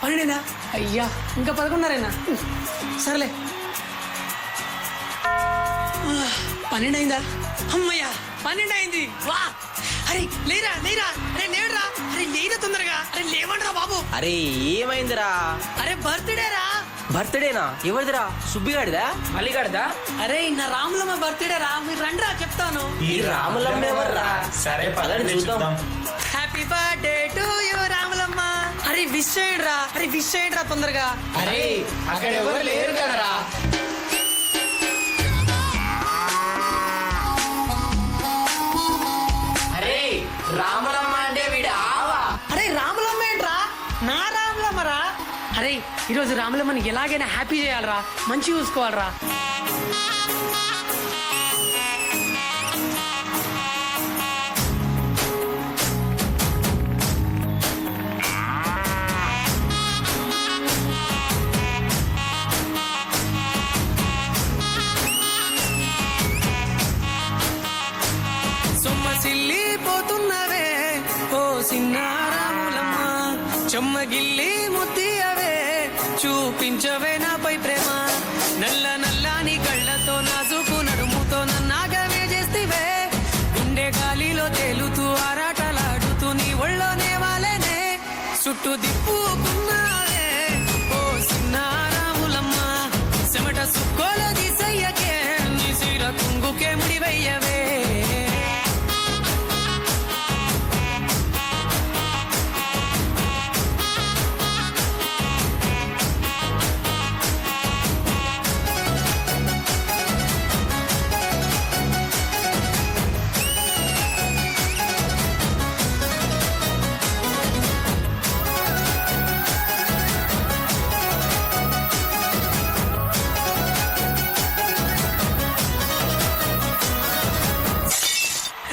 12 అయ్యా, ఇంకా 11:30 సర్లే. 12 అయిందా? అమ్మయ్యా 12 అయింది. వా అరే లేరా లేరా, అరే లేడురా, అరే లేరా తొందరగా, అరే లేవండ్రా బాబు. అరే ఏమైందిరా? అరే బర్త్డే రా. బర్త్డేనా? ఎవరిదిరా? సుబ్బిగాడిదా? మల్లిగాడిదా? అరే నా రాములమ్మ బర్త్డే రా, మీరు రండిరా చెప్తాను. ఈ రాములమ్మ ఎవర్రా? సరే పదండి చూద్దాం. Happy birthday to you Ramulamma. అరే విష్ చేయండిరా, అరే విష్ చేయండిరా తొందరగా. అరే అక్కడ ఎవరు లేరు కదరా. అరే రాములమ్మ అంటే వీడు ఆవా. అరే రాములమ్మ ఏంట్రా? నా రాములమ్మరా. అరే ఈరోజు రాములమ్మని ఎలాగైనా హ్యాపీ చేయాలరా, మంచి చూసుకోవాలరా. సొమ్మసిల్లిపోతున్నవే ఓ చిన్న రాములమ్మ, చెమ్మగిల్లి ముద్దియవే చూపించవే నాపై ప్రేమ. నల్ల నల్లాని కళ్ళతో నాజుకు నడుముతో నన్నాగవే చేస్తివే, గుండె గాలిలో తేలుతూ ఆరాటలాడుతూ నీ ఒళ్ళోనే వాలేనే, చుట్టూ దిప్పుకున్నావే ఓ చిన్న రాములమ్మ, చెమట సుక్కోలో తీసయ్యకే నీ సీర కుంగుకే ముడివయ్యవే.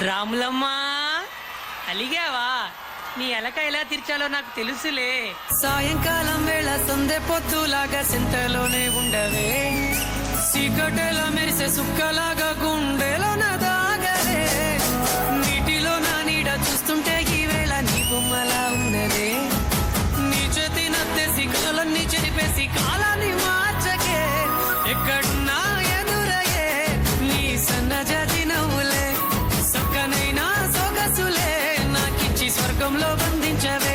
రాములమ్మ అలిగావా? నీ ఎలక ఎలా తీర్చాలో నాకు తెలుసులే. సాయంకాలం వేళ సందె పొత్తులాగా సింతలోనే ఉండవే, చీకటిలో మెరిసే సుక్కలాగా గుండెలో నా దాగలే, నీటిలో నా నీడ చూస్తుంటే ఈ వేళ నీ బొమ్మలా ఉన్నదే, నీ చేతి నత్తేసి కాలన్నీ చెరిపేసి కాలాన్ని మార్చకే, ఎక్కడున్నా ఎదురయ్యే నీ సన్నజాతి నవ్వులే, సక్కనైనా సొగసులే నాకిచ్చి స్వర్గంలో బంధించవే.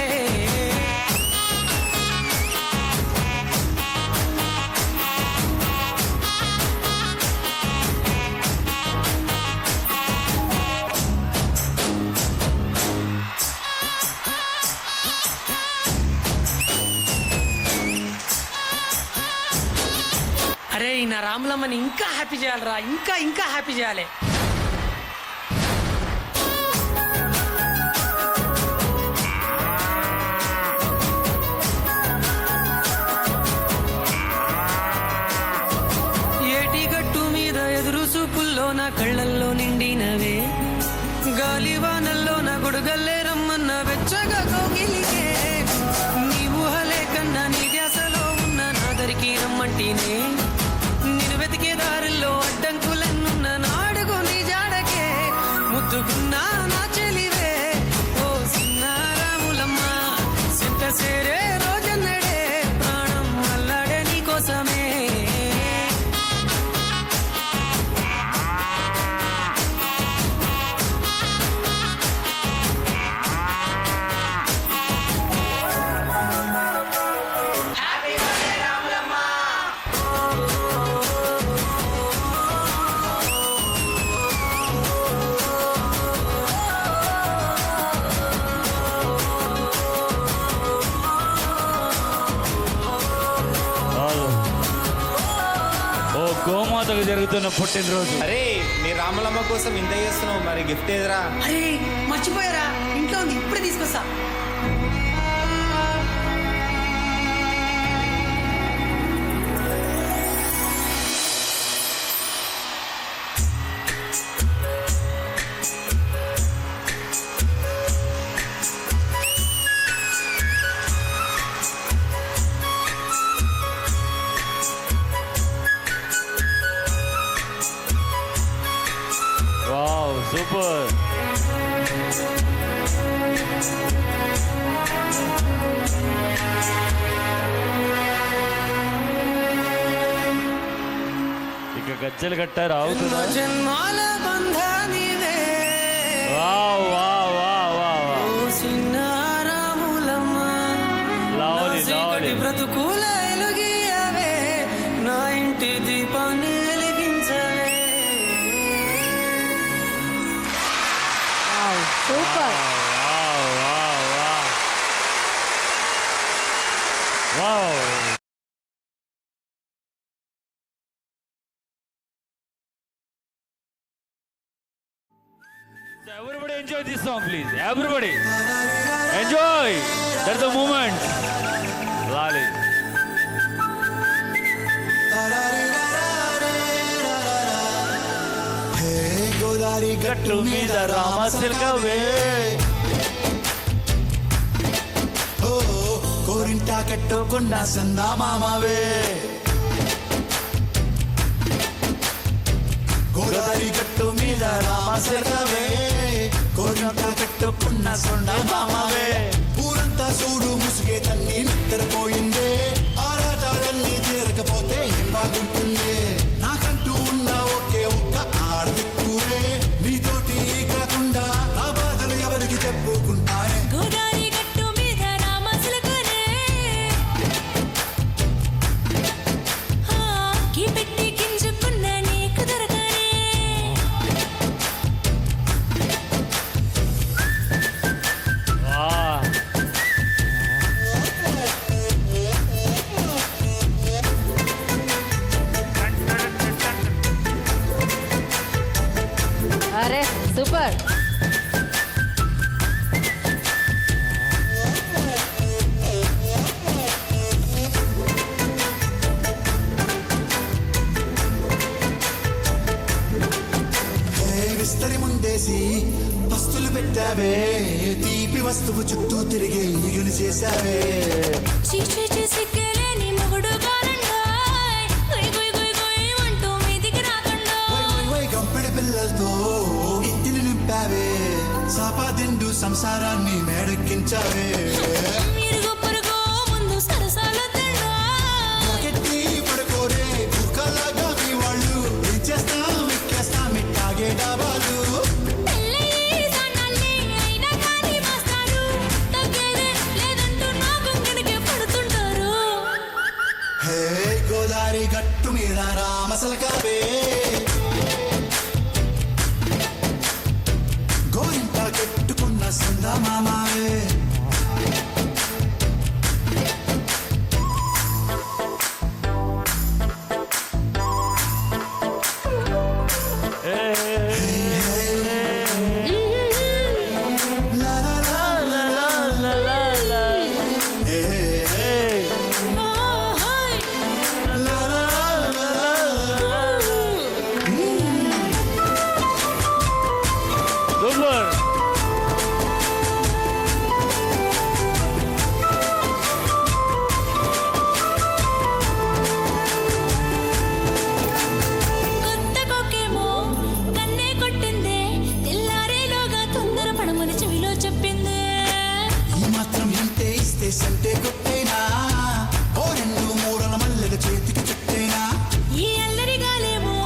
అరే నా రాములమ్మని ఇంకా హ్యాపీ చేయాలరా, ఇంకా ఇంకా హ్యాపీ చేయాలి. ఏటిగట్టు మీద ఎదురు చూపుల్లో నా కళ్ళల్లో నిండినవే, గాలివానల్లో నా గొడుగల్లే రమ్మన్న వెచ్చగా కోగిలికే, నీ ఊహలే కన్నా నీ ధ్యాసలో ఉన్న నాదరికి రమ్మంటేనే, నేను వెతికే దారిలో అడ్డంకులన్నున్న నాడుగు నీ జాడకే, ముద్దుకున్నా నా చెలివే ఓ చిన్న రాములమ్మ, సింత సేరే రోజన్నడే ప్రాణం అల్లాడే నీ కోసమే. ఓ గోమాతకు జరుగుతున్న పుట్టినరోజు. అరే నీ రాములమ్మ కోసం ఇంత చేస్తున్నావు, మరి గిఫ్ట్ ఏదిరా? అరే మర్చిపోయారా, ఇంట్లో ఉంది, ఇప్పుడే తీసుకొస్తా. Wow super. గజ్జలు కట్టారు ఎన్నో అవుతుందా జన్మాల బంధానివే వావ్ వావ్ వావ్ వావ్ ఓ సిన్నారాములమ్మ లావలి చీకటి లావలి బ్రతుకుల ఎలుగియవే నా ఇంటి దీపాన్ని వెలిగించవే super. Wow wow wow wow Everybody enjoy this song, please. Everybody enjoy. That's the moment. Lali. Godari గట్టు మీద రామసిల్కవే ఓ కోరింటా కట్టుకున్న సందా మామవే గోదారి గట్టు మీద రామసిల్కవే కోరింటా కట్టుకున్న సందా మామవే ఊరంతా చూడు ముసుగే తల్లి నిద్రపోయిందే ఆరాటాలన్నీ తీరకపోతే ఏం బాగుంటుంది నాకంటూ ఉన్న ఒకే ఒక్క ఆడదిక్కువే నీతోటి కాకుండా నా బాధలు ఎవరికి చెప్పుకుంటానే గోదారి గట్టు మీద రామసిలకనే కీ పెట్టి గింజుకున్న నీకు దొరకనే Ah. అరే సూపర్. విస్తరి ముందేసి పస్తులు పెట్టావే తీపి వస్తువు చుట్టూ తిరిగి ఈగులు చేశావే చీచి సిగ్గలేని మొగుడు గారండాయ్ గుయ్ గుయ్ గుయ్ గుయ్ అంటూ మీదికి రాకుండా గంపెడి పిల్లలతో ఇంటిని నింపావే సాపాదిండు సంసారాన్ని మేడెక్కించావే ఇరుగు పొరుగు ముందు సరసాలు తిండా గట్టి పడుకోరే కుక్కలాగా మీ వాళ్ళు ఏం చేస్తాం ఎక్కేస్తాం ఇట్టాగే డాబాలు పెళ్ళయి సన్నాల్ని అయినా కానీ మాస్తారు తగ్గేదే లేదంటూ నా గుంగడికి పడుతుంటారు హే గోదారి గట్టు మీద రామసలకావే గోరింట కట్టుకున్న సందా మామావే లా లా లా లా లా లా లా హే హే ఓహోయ్ లా లా లా లా Super. కొత్త కొక్కేమో కన్నే కొట్టిందే తెల్లారేలోగా తొందర పడమని చెవిలో చెప్పిందే ఈ మాత్రం ఇంతే ఇస్తే సంటే కొట్టేనా ఓ రెండు మూడల మల్లెల చేతికి చుట్టేనా ఈ అల్లరి గాలేమో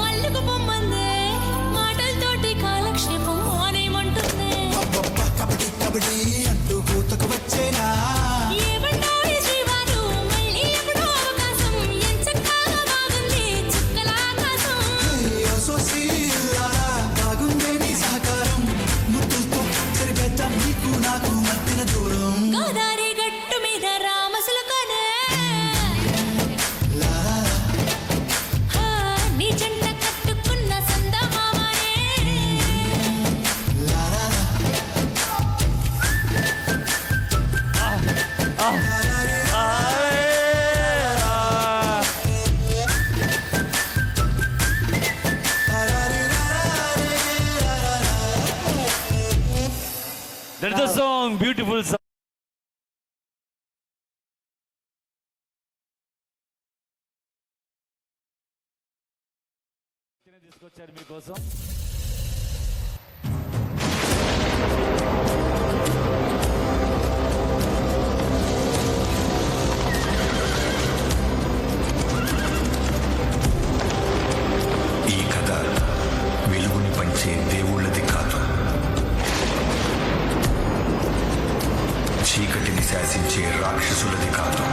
అల్లుకు పొమ్మందే మాటలతోటి కాలక్షేపం అనేమంటుంది అబ్బబ్బ కబడ్డీ కబడ్డీ అంటూ కూతకు వచ్చేనా ఏమంటావు శ్రీవారు మళ్ళీ ఎప్పుడో అవకాశం ఎంచక్కా బాగుంది చుక్కల ఆకాశం అయ్యో సోసీలారా బాగుందే నీ సహకారం ముద్దులతో సరిపెద్దాం నీకు నాకు మధ్యన దూరం గోదారి గట్టు మీద రామసులకనే లా నీ జంట కట్టుకున్న సందమామనే లా లా That's the song, beautiful song. తీసుకొచ్చారు మీకోసం ఆడించే రాక్షసులది కాదు,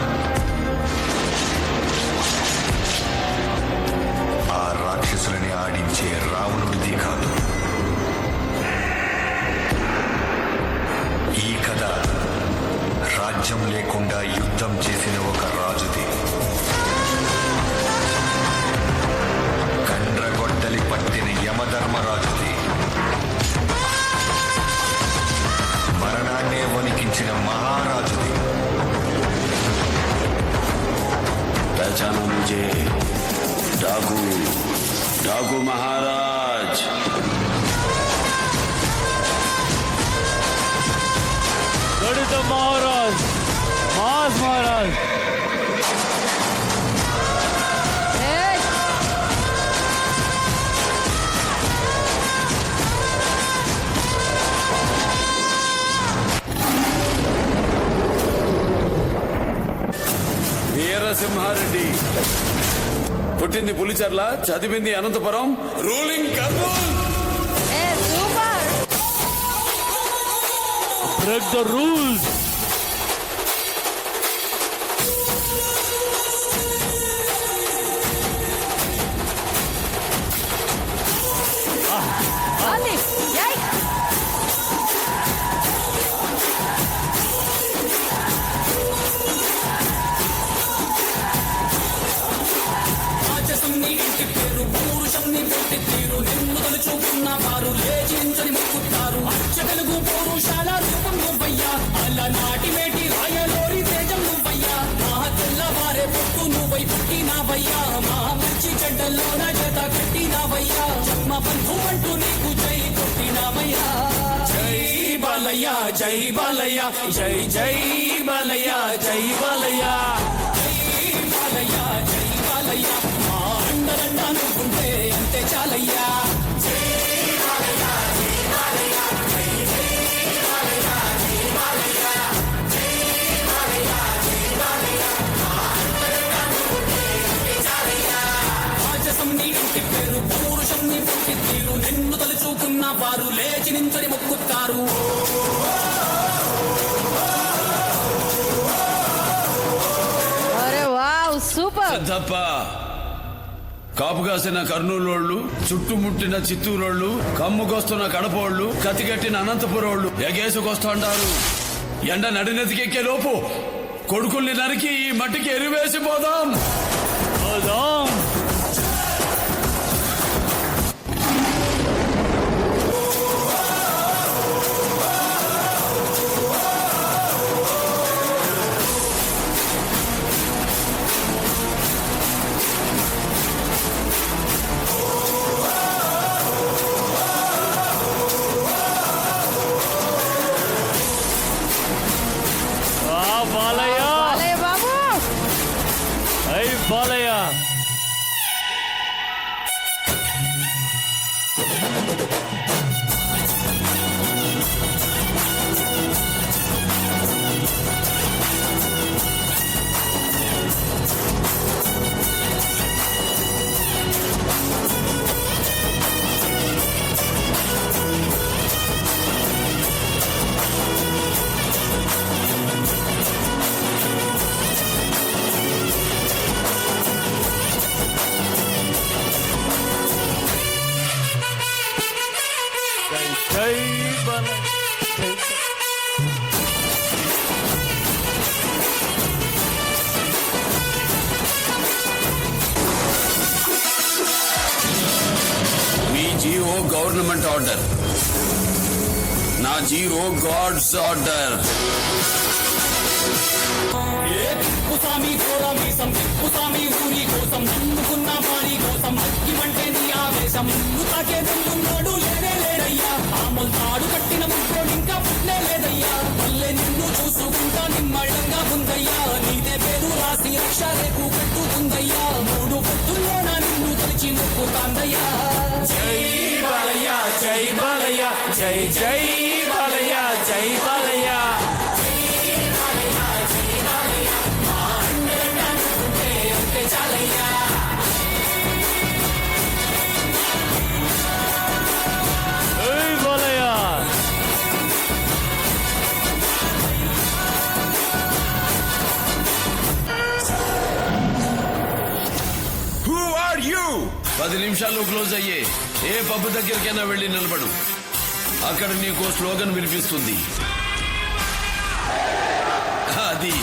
ఆ రాక్షసులని ఆడించే రావణుడిది కాదు. ఈ కథ రాజ్యం లేకుండా యుద్ధం చేసిన ఒక రాజుది. కండ్రగొడ్డలి పట్టిన యమధర్మరాజుది. మరణాన్నే వణికించిన మహారాజుది. पहचाना मुझे, डाकू डाकू महाराज. गणित महाराज, मास महाराज. వీరసింహారెడ్డి పుట్టింది పులిచర్ల, చదివింది Anantapuram, ruling Kurnool. Break the rules. జై బాలయ్య, జై జై బాలయ్య, జై బాలయ్య, జై బాలయ్య, జై బాలయ్య. మా అండదండ నువ్వుంటే అంతే చాలయ్యా. జై బాలయ్య, జై బాలయ్య, జై జై బాలయ్య, జై బాలయ్య, జై బాలయ్య, జై బాలయ్య. మా అండదండ నువ్వుంటే అంతే చాలయ్యా. రాజసం నీ ఇంటి పేరు, పౌరుషం నీ పుట్టి తీరు, నిన్ను తలుచుకున్న వారు లేచి నించని మొక్కుతారు. తప్ప కాపు కాసిన కర్నూలోళ్ళు, చుట్టుముట్టిన చిత్తూరోళ్ళు, కమ్ముకొస్తున్న కడపోళ్ళు, కతిగట్టిన అనంతపురోళ్ళు ఎగేసుకొస్తుంటారు. ఎండ నడినెతికెక్కే లోపు కొడుకుల్ని నరికి ఈ మట్టికి ఎరువేసిపోదాం. బాలయ్య, జై బాలయ్య. మీ జీవో గవర్నమెంట్ ఆర్డర్, నా జీవో గాడ్స్ ఆర్డర్. స్వామి కోరమీ స్వామి ఊరి కోసం నమ్ముకున్న వారి కోసం అగ్గిమంటే నీ ఆవేశం. తాకే దమ్మున్నాడు లేనే లేడయ్యా, ఆమల్ తాడు కట్టిన ముట్టోడు ఇంకా పుట్లే లేదయ్యా. మళ్ళీ నిన్ను చూసుకుంటా నిమ్మళంగా ఉందయ్యా, నీదే పేరు రాసి రక్ష రేపు పెట్టుకుందయ్యా. మూడు పొత్తుల్లోన నిన్ను తలిచి మొక్కుతాందయ్యా. జై బాలయ్య, జై బాలయ్య, జై జై బాలయ్య, జై బాలయ్య. చాలయ్యా. బాలయ్య, 10 నిమిషాల్లో క్లోజ్ అయ్యే ఏ పబ్ దగ్గరికైనా వెళ్ళి నిలబడు. అక్కడ నీకో స్లోగన్ వినిపిస్తుంది. అది